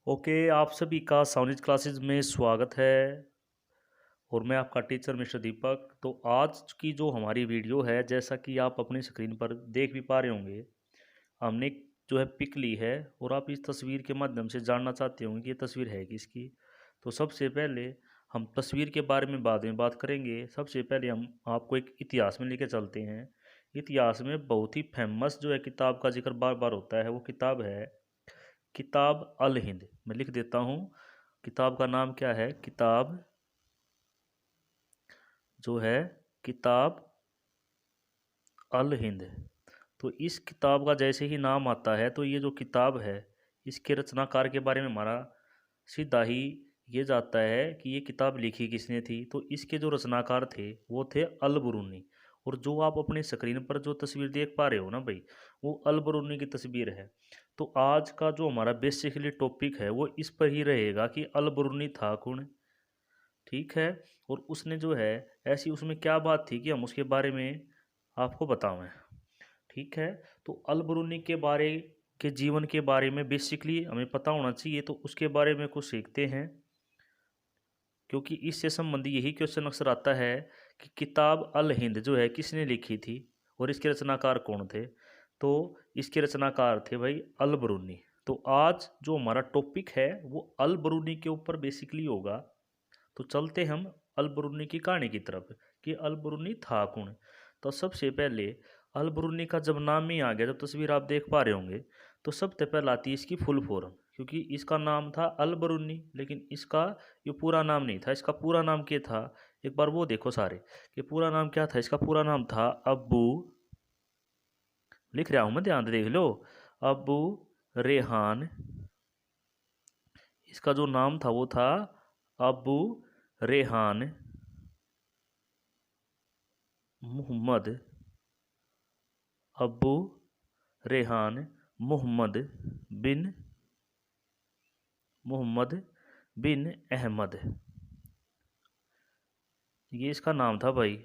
Okay, आप सभी का साउंड क्लासेस में स्वागत है और मैं आपका टीचर मिस्टर दीपक। तो आज की जो हमारी वीडियो है, जैसा कि आप अपनी स्क्रीन पर देख भी पा रहे होंगे, हमने जो है पिक ली है और आप इस तस्वीर के माध्यम से जानना चाहते होंगे कि ये तस्वीर है किसकी। तो सबसे पहले हम तस्वीर के बारे में बाद में बात करेंगे। सबसे पहले हम आपको एक इतिहास में लेके चलते हैं। इतिहास में बहुत ही फेमस जो है किताब का जिक्र बार बार होता है, वो किताब है किताब अल हिंद। मैं लिख देता हूँ, किताब का नाम क्या है? किताब जो है किताब अल हिंद। तो इस किताब का जैसे ही नाम आता है तो ये जो किताब है, इसके रचनाकार के बारे में हमारा सीधा ही ये जाता है कि ये किताब लिखी किसने थी। तो इसके जो रचनाकार थे वो थे अल बरूनी। और जो आप अपने स्क्रीन पर जो तस्वीर देख पा रहे हो ना भाई, वो अल बरूनी की तस्वीर है। तो आज का जो हमारा बेसिकली टॉपिक है वो इस पर ही रहेगा कि अल बरूनी था कौन। ठीक है। और उसने जो है ऐसी उसमें क्या बात थी कि हम उसके बारे में आपको बतावें। ठीक है। तो अल बरूनी के बारे के जीवन के बारे में बेसिकली हमें पता होना चाहिए, तो उसके बारे में कुछ सीखते हैं, क्योंकि इससे संबंधी यही क्वेश्चन अक्सर आता है कि किताब अल हिंद जो है किसने लिखी थी और इसके रचनाकार कौन थे। तो इसके रचनाकार थे भाई अल बरूनी। तो आज जो हमारा टॉपिक है वो अल बरूनी के ऊपर बेसिकली होगा। तो चलते हम अल बरूनी की कहानी की तरफ कि अल बरूनी था कौन। तो सबसे पहले अल बरूनी का जब नाम ही आ गया, जब तस्वीर आप देख पा रहे होंगे, तो सबसे पहले आती है इसकी फुल फॉर्म। क्योंकि इसका नाम था अल बरूनी, लेकिन इसका ये पूरा नाम नहीं था। इसका पूरा नाम क्या था? एक बार वो देखो सारे कि पूरा नाम क्या था। इसका पूरा नाम था अबू, लिख रहा हूँ मैं, ध्यान से देख लो, अबू रेहान। इसका जो नाम था वो था अबू रेहान मोहम्मद, अबू रेहान मोहम्मद बिन मोहम्मद बिन अहमद, ये इसका नाम था भाई।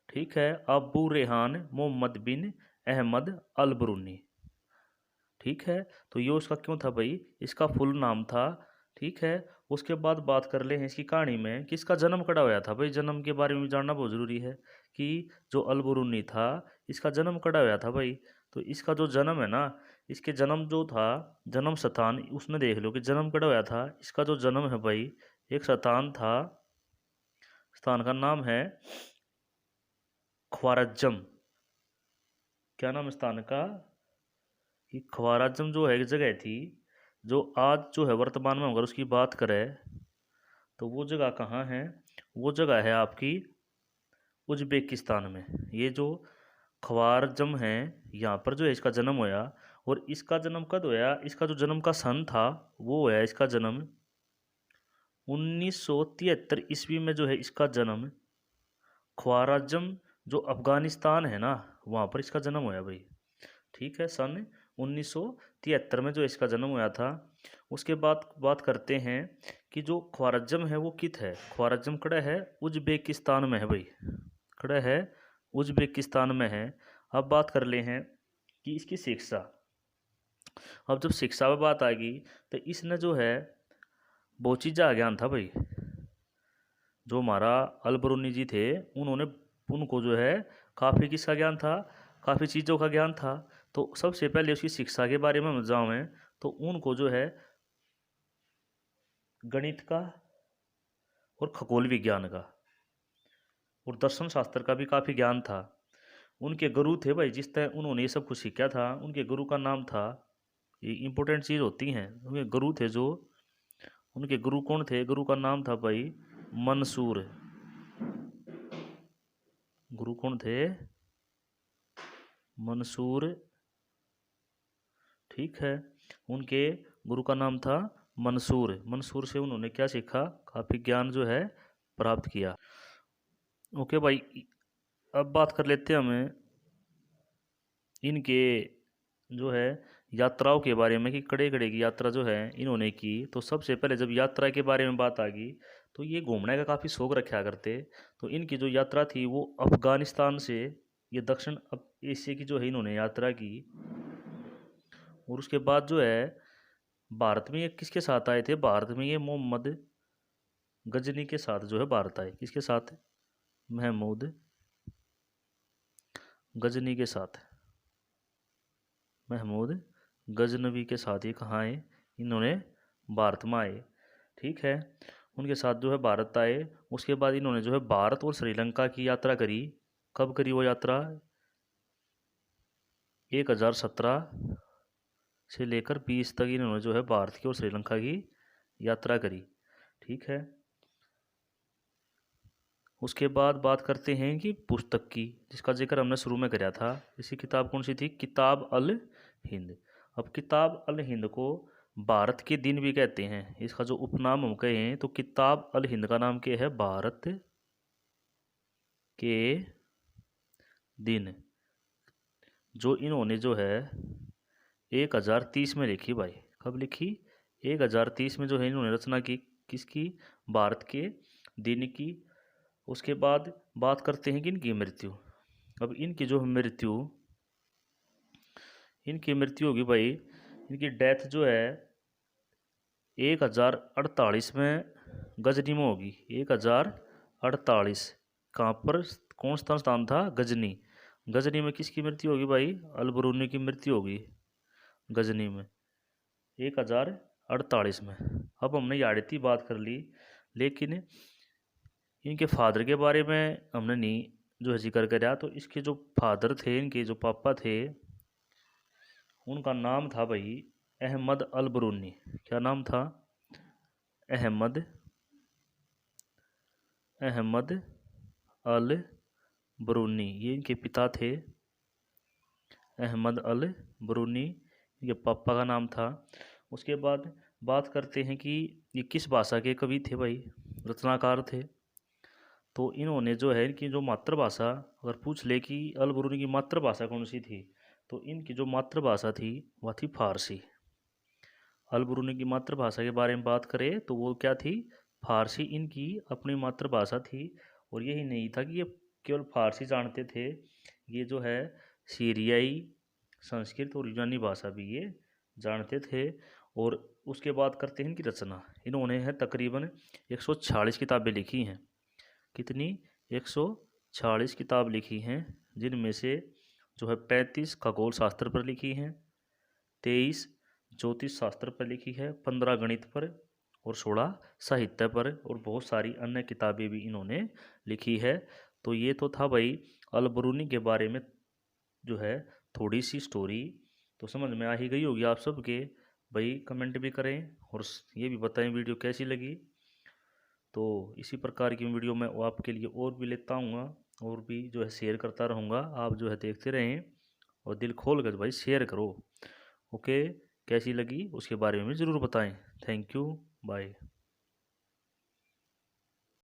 ठीक है, अबू रेहान मोहम्मद बिन अहमद अल बरूनी। ठीक है। तो ये उसका क्यों था भाई? इसका फुल नाम था। ठीक है। उसके बाद बात कर ले हैं इसकी कहानी में कि इसका जन्म कड़ा होया था। भाई जन्म के बारे में भी जानना बहुत ज़रूरी है कि जो अल बरूनी था, इसका जन्म कड़ा होया था भाई। तो इसका जो जन्म है ना, इसके जन्म जो था, जन्म स्थान उसमें देख लो कि जन्म कड़ा होया था। इसका जो जन्म है भाई, एक स्थान था, स्थान का नाम है ख्वारज्जम। क्या नाम है स्थान का? कि ख्वारज्जम जो है एक जगह थी, जो आज जो है वर्तमान में अगर उसकी बात करें तो वो जगह कहाँ है? वो जगह है आपकी उज्बेकिस्तान में। ये जो ख्वारज्जम है, यहाँ पर जो है इसका जन्म होया। और इसका जन्म कब होया? इसका जो जन्म का सन था वो होया इसका जन्म 1973 ईस्वी में। जो है इसका जन्म ख्वारज्म जो अफगानिस्तान है ना, वहाँ पर इसका जन्म होया भाई। ठीक है, सन 1973 में जो इसका जन्म हुआ था। उसके बाद बात करते हैं कि जो ख्वारज्म है वो कित है। ख्वारज्म कड़ा है उज्बेकिस्तान में है भाई, कड़ा है उज्बेकिस्तान में है। अब बात कर ले हैं कि इसकी शिक्षा। अब जब शिक्षा पर बात आ गई तो इसने जो है बहुत चीज़ का ज्ञान था भाई। जो हमारा अल बरूनी जी थे, उन्होंने उनको जो है काफ़ी किसका ज्ञान था? काफ़ी चीज़ों का ज्ञान था। तो सबसे पहले उसकी शिक्षा के बारे में जाऊँ तो उनको जो है गणित का और खगोल विज्ञान का और दर्शन शास्त्र का भी काफ़ी ज्ञान था। उनके गुरु थे भाई, जिस तरह उन्होंने ये सब कुछ सीखा था, उनके गुरु का नाम था, ये इंपॉर्टेंट चीज़ होती हैं, उनके गुरु थे जो, उनके गुरु कौन थे? गुरु का नाम था भाई मंसूर। गुरु कौन थे? मंसूर। ठीक है। उनके गुरु का नाम था मंसूर। मंसूर से उन्होंने क्या सीखा? काफ़ी ज्ञान जो है प्राप्त किया। ओके भाई, अब बात कर लेते हैं हमें इनके जो है यात्राओं के बारे में कि कड़े कड़े की यात्रा जो है इन्होंने की। तो सबसे पहले जब यात्रा के बारे में बात आ गई तो ये घूमने का काफ़ी शौक रखा करते। तो इनकी जो यात्रा थी वो अफ़गानिस्तान से ये दक्षिण एशिया की जो है इन्होंने यात्रा की। और उसके बाद जो है भारत में ये किसके साथ आए थे? भारत में ये मोहम्मद गजनी के साथ जो है भारत आए। किसके साथ? महमूद गजनी के साथ। महमूद गजनवी के साथ ये कहाँ आए? इन्होंने भारत में आए। ठीक है, उनके साथ जो है भारत आए। उसके बाद इन्होंने जो है भारत और श्रीलंका की यात्रा करी। कब करी वो यात्रा? 1017 से लेकर 20 तक इन्होंने जो है भारत की और श्रीलंका की यात्रा करी। ठीक है, उसके बाद बात करते हैं कि पुस्तक की, जिसका जिक्र हमने शुरू में कराया था। इसी किताब कौन सी थी? किताब अल हिंद। अब किताब अल हिंद को भारत के दिन भी कहते हैं। इसका जो उपनाम हम कहें तो किताब अल हिंद का नाम क्या है? भारत के दिन। जो इन्होंने जो है 1030 में लिखी भाई। कब लिखी? 1030 में जो है इन्होंने रचना की। किसकी? भारत के दिन की। उसके बाद बात करते हैं कि इनकी मृत्यु। अब इनकी मृत्यु होगी भाई, इनकी डेथ जो है 1048 में गजनी में होगी। 1048। कहाँ पर? कौन सा स्थान था? गजनी। गजनी में किसकी मृत्यु होगी भाई? अलबरूनी की मृत्यु होगी गजनी में 1048 में। अब हमने यादती बात कर ली, लेकिन इनके फादर के बारे में हमने नहीं जो है जिक्र कराया। तो इसके जो फादर थे, इनके जो पापा थे, उनका नाम था भाई अहमद अल बरूनी। क्या नाम था? अहमद अल बरूनी। ये इनके पिता थे, अहमद अल बरूनी। इनके पापा का नाम था। उसके बाद बात करते हैं कि ये किस भाषा के कवि थे भाई, रचनाकार थे। तो इन्होंने जो है इनकी जो मातृभाषा, अगर पूछ ले कि अल बरूनी की मातृभाषा कौन सी थी, तो इनकी जो मातृभाषा थी वह थी फारसी। अल बरूनी की मातृभाषा के बारे में बात करें तो वो क्या थी? फारसी इनकी अपनी मातृभाषा थी। और यही नहीं था कि ये केवल फारसी जानते थे, ये जो है सीरियाई, संस्कृत और यूनानी भाषा भी ये जानते थे। और उसके बाद करते हैं इनकी रचना। इन्होंने है तकरीबन 146 किताबें लिखी हैं। कितनी? 146 किताब लिखी हैं, जिनमें से जो है 35 खगोल शास्त्र पर लिखी हैं, 23 ज्योतिष शास्त्र पर लिखी है, 15 गणित पर और 16 साहित्य पर, और बहुत सारी अन्य किताबें भी इन्होंने लिखी है। तो ये तो था भाई अल बरूनी के बारे में जो है थोड़ी सी स्टोरी। तो समझ में आ ही गई होगी आप सबके। भाई कमेंट भी करें और ये भी बताएं वीडियो कैसी लगी। तो इसी प्रकार की वीडियो मैं आपके लिए और भी लेता हूँ, और भी जो है शेयर करता रहूँगा। आप जो है देखते रहें और दिल खोल कर भाई शेयर करो। ओके, कैसी लगी उसके बारे में ज़रूर बताएं। Thank you, bye.